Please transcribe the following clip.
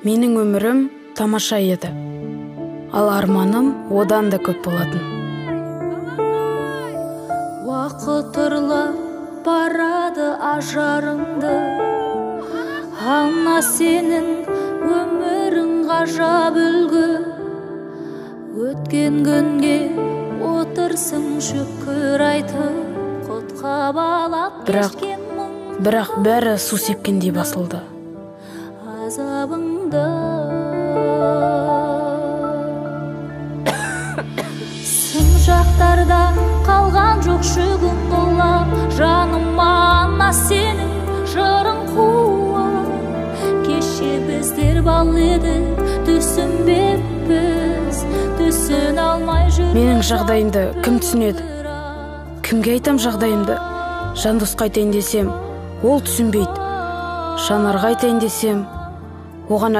Менің өмірім тамаша еді, ал арманым одан да көп болатын. Уақыт ұрлап барады ажарыңды, ана сенің өмірің ғажап үлгі. Өткен күнге отырсың шүкір айтып, құтқа балап кешкен мұң. Бірақ бәрі су сепкендей басылды. Азабыңды сын жақтарда қалған жоқ шүгін қолап, жаныма ана сенің жырың қуат. Кеше біздер бал едік, түсінбеппіз, түсін алмай жүріп. Менің жағдайымды кім түсінеді? Кімге айтам жағдайымды? Жандосқа айтайын десем, ол түсінбейді. Жанарға айтайын десем, оған